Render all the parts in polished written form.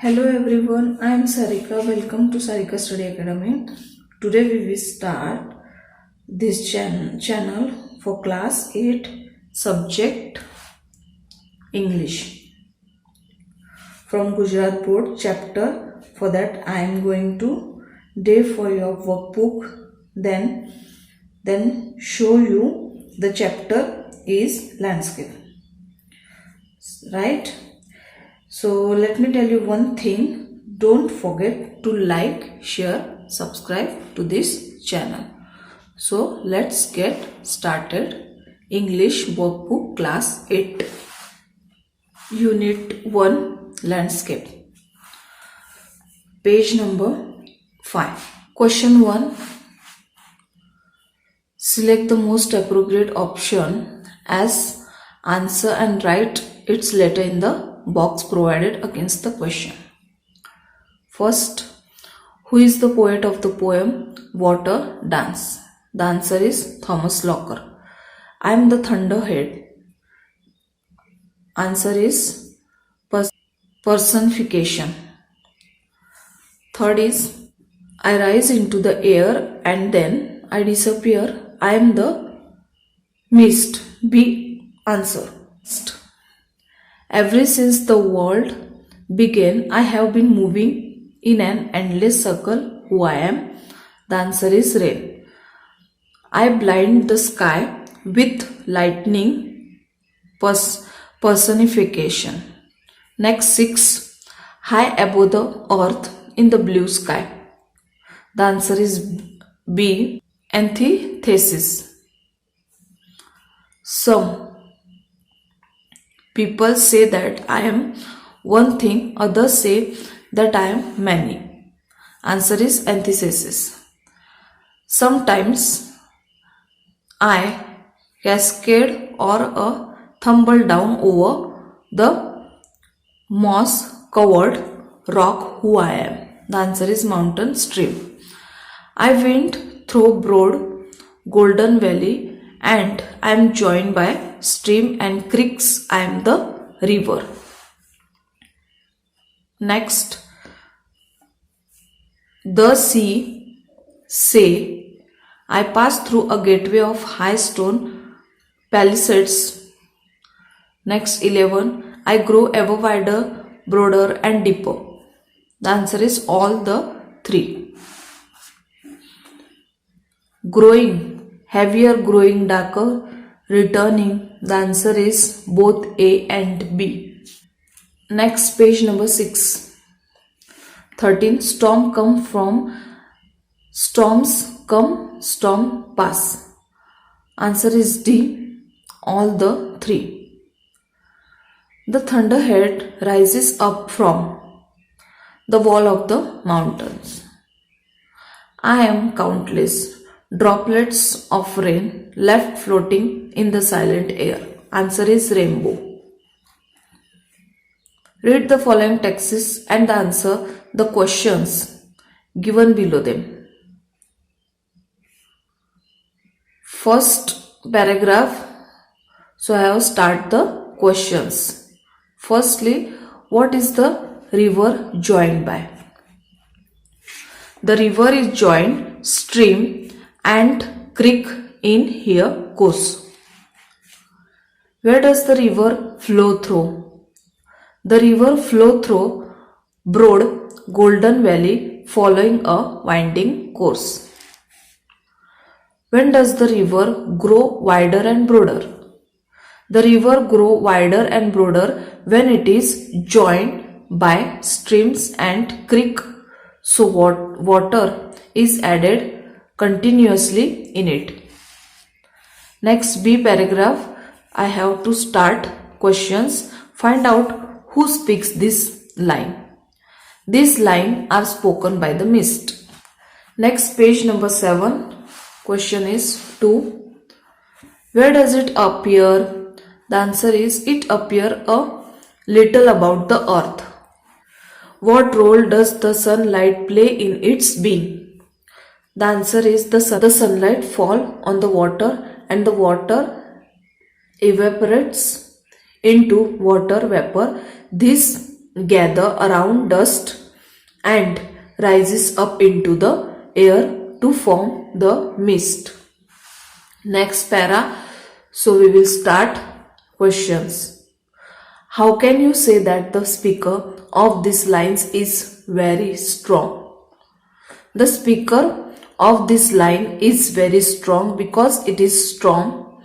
Hello everyone, I am Sarika. Welcome to Sarika Study Academy. Today we will start this channel for class 8 subject English from Gujarat Board chapter. For that I am going to day for your workbook, then show you the chapter is landscape, right? So let me tell you one thing, don't forget to like, share, subscribe to this channel. So let's get started. English workbook class 8 unit 1 landscape, page number 5. Question 1, select the most appropriate option as answer and write its letter in the box provided against the question. First, who is the poet of the poem Water Dance? The answer is Thomas Locker. I am the thunderhead. Answer is personification. Third is, I rise into the air and then I disappear. I am the mist. B. Answer. Ever since the world began, I have been moving in an endless circle. Who I am? The answer is rain. I blind the sky with lightning. Personification. Next 6. High above the earth in the blue sky. The answer is B. Antithesis. Some people say that I am one thing, others say that I am many. Answer is antithesis. Sometimes I cascade or tumble down over the moss covered rock. Who I am? The answer is mountain stream. I went through broad golden valley and I am joined by stream and creeks. I am the river. Next, the sea say I pass through a gateway of high stone palisades. Next 11, I grow ever wider, broader and deeper. The answer is all the 3. Growing, heavier, growing darker, returning. The answer is both A and B. Next, page number 6. 13. Storms come, storm pass. Answer is D, all the 3. The thunderhead rises up from the wall of the mountains. I am countless droplets of rain left floating in the silent air. Answer is rainbow. Read the following texts and answer the questions given below them. First paragraph, so I have start the questions. Firstly, what is the river joined by? The river is joined stream and creek in here goes. Where does the river flow through? The river flow through broad golden valley following a winding course. When does the river grow wider and broader? The river grow wider and broader when it is joined by streams and creek, so water is added continuously in it. Next B paragraph, I have to start questions. Find out who speaks this line. These lines are spoken by the mist. Next page number 7. Question is 2. Where does it appear? The answer is it appear a little about the earth. What role does the sunlight play in its being? The answer is the sunlight fall on the water and the water evaporates into water vapor. This gather around dust and rises up into the air to form the mist. Next para. So we will start questions. How can you say that the speaker of these lines is very strong? The speaker of this line is very strong because it is strong.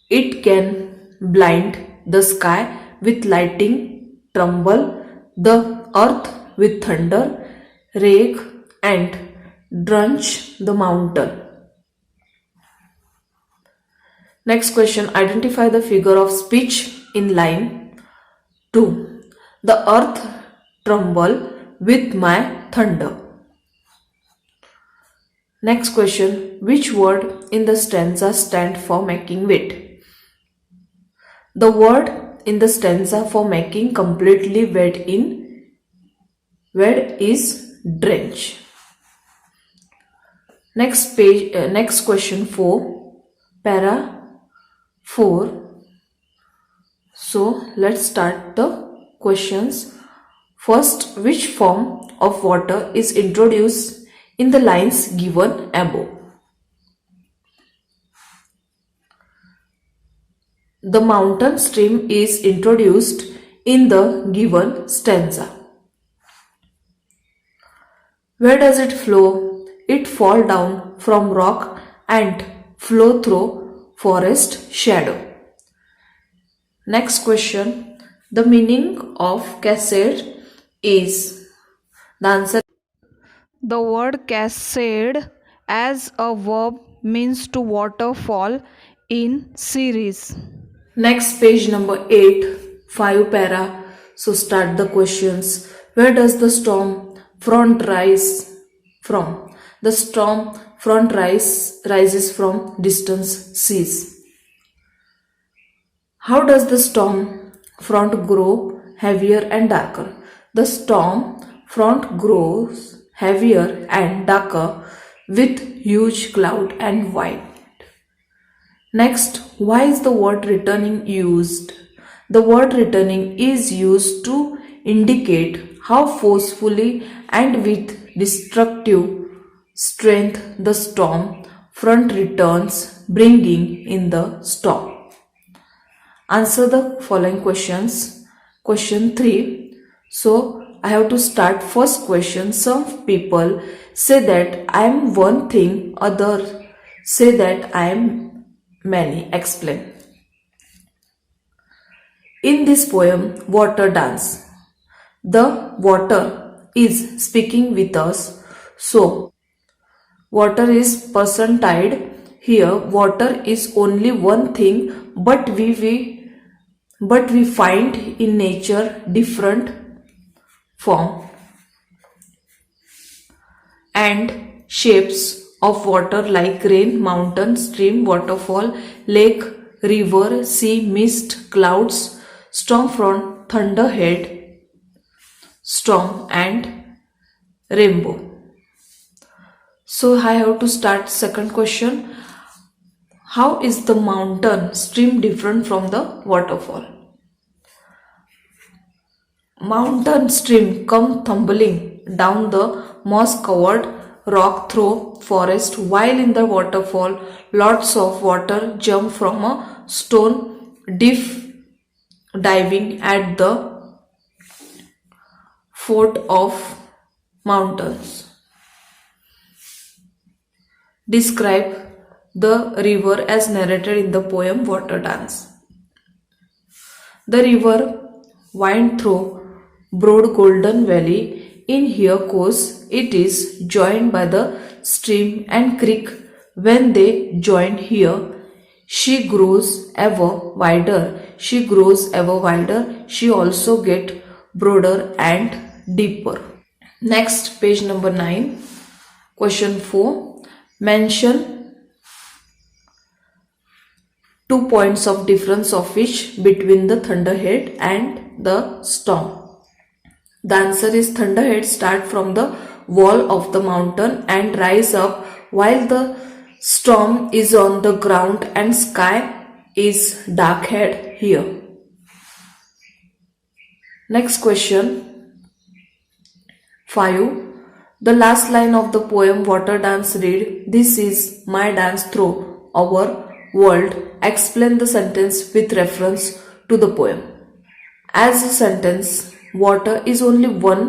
It can blind the sky with lightning, tremble the earth with thunder, rake and drench the mountain. Next question. Identify the figure of speech in line 2. The earth tremble with my thunder. Next question. Which word in the stanza stand for making wet? The word in the stanza for making completely wet is drench. Next page. Next question 4. Para 4. So let's start the questions. First, which form of water is introduced in the lines given above? The mountain stream is introduced in the given stanza. Where does it flow? It fall down from rock and flow through forest shadow. Next question. The meaning of cascade is? The answer. The word cascade as a verb means to waterfall in series. Next page number 8, 5 para. So start the questions. Where does the storm front rise from? The storm front rises from distant seas. How does the storm front grow heavier and darker? The storm front grows heavier and darker with huge cloud and wind. Next, why is the word returning used? The word returning is used to indicate how forcefully and with destructive strength the storm front returns, bringing in the storm. Answer the following questions. Question 3. So I have to start first question. Some people say that I am one thing, others say that I am many. Explain. In this poem, Water Dance, the water is speaking with us. So water is personified here. Water is only one thing, but we find in nature different form and shapes of water like rain, mountain, stream, waterfall, lake, river, sea, mist, clouds, storm front, thunderhead, storm and rainbow. So I have to start second question. How is the mountain stream different from the waterfall? Mountain stream come tumbling down the moss covered rock through forest, while in the waterfall lots of water jump from a stone diving at the foot of mountains. Describe the river as narrated in the poem Water Dance. The river winds through broad golden valley. In here course it is joined by the stream and creek. When they join here, she grows ever wider. She grows ever wider. She also get broader and deeper. Next, page number 9. Question 4. Mention 2 points of difference of which between the thunderhead and the storm. The answer is thunderhead start from the wall of the mountain and rise up, while the storm is on the ground and sky is dark-haired here. Next question 5. The last line of the poem Water Dance read, "This is my dance through our world." Explain the sentence with reference to the poem. As a sentence, water is only one,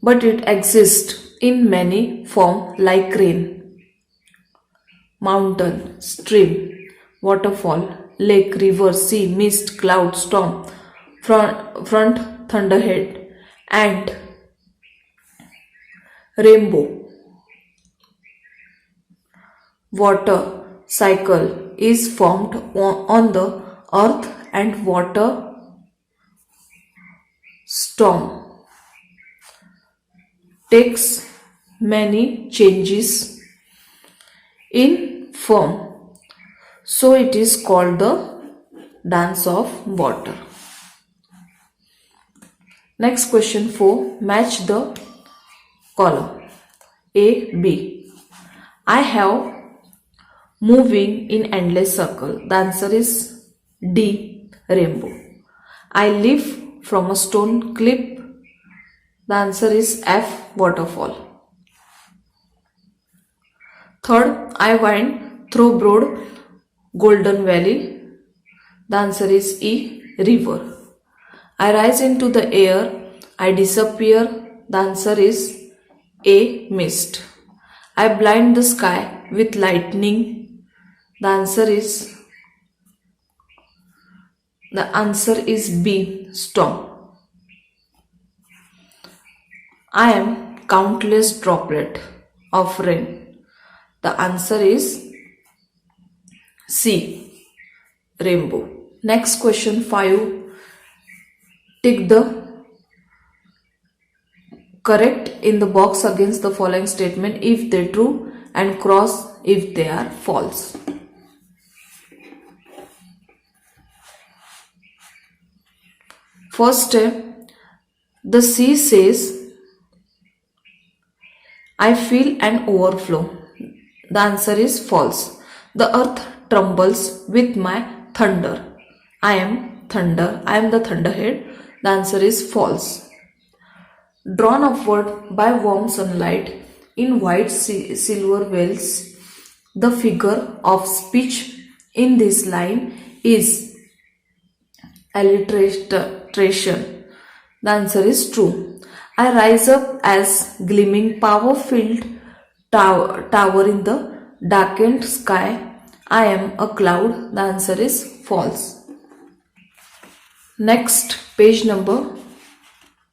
but it exists in many forms like rain, mountain, stream, waterfall, lake, river, sea, mist, cloud, storm, front thunderhead, and rainbow. Water cycle is formed on the earth, and water storm takes many changes in form, so it is called the dance of water. Next question 4. Match the column A, B. I have moving in endless circle. The answer is D, rainbow. I live from a stone cliff. The answer is F, waterfall. Third, I wind through broad golden valley. The answer is E, river. I rise into the air. I disappear. The answer is A, mist. I blind the sky with lightning. The answer is B, storm. I am countless droplet of rain. The answer is C, rainbow. Next question 5. Tick the correct in the box against the following statement if they true and cross if they are false. First step, the sea says, I feel an overflow. The answer is false. The earth trembles with my thunder. I am thunder. I am the thunderhead. The answer is false. Drawn upward by warm sunlight in white silver veils, the figure of speech in this line is alliteration. The answer is true. I rise up as gleaming power-filled tower in the darkened sky. I am a cloud. The answer is false. Next, page number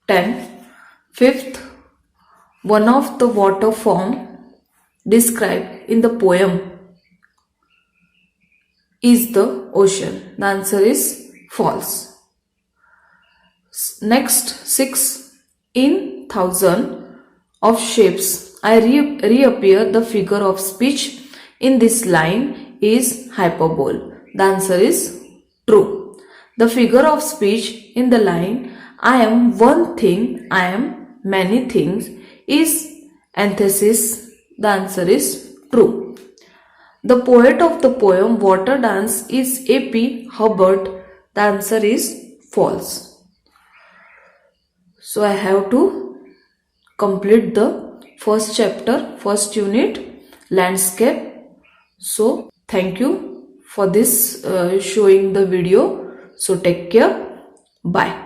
10. Fifth, one of the water form described in the poem is the ocean. The answer is false. Next, 6. In thousand of shapes, I reappear. The figure of speech in this line is hyperbole. The answer is true. The figure of speech in the line, I am one thing, I am many things, is antithesis. The answer is true. The poet of the poem Water Dance is A.P. Hubbard. The answer is false. So I have to complete the first chapter, first unit, landscape. So thank you for this showing the video. So take care. Bye.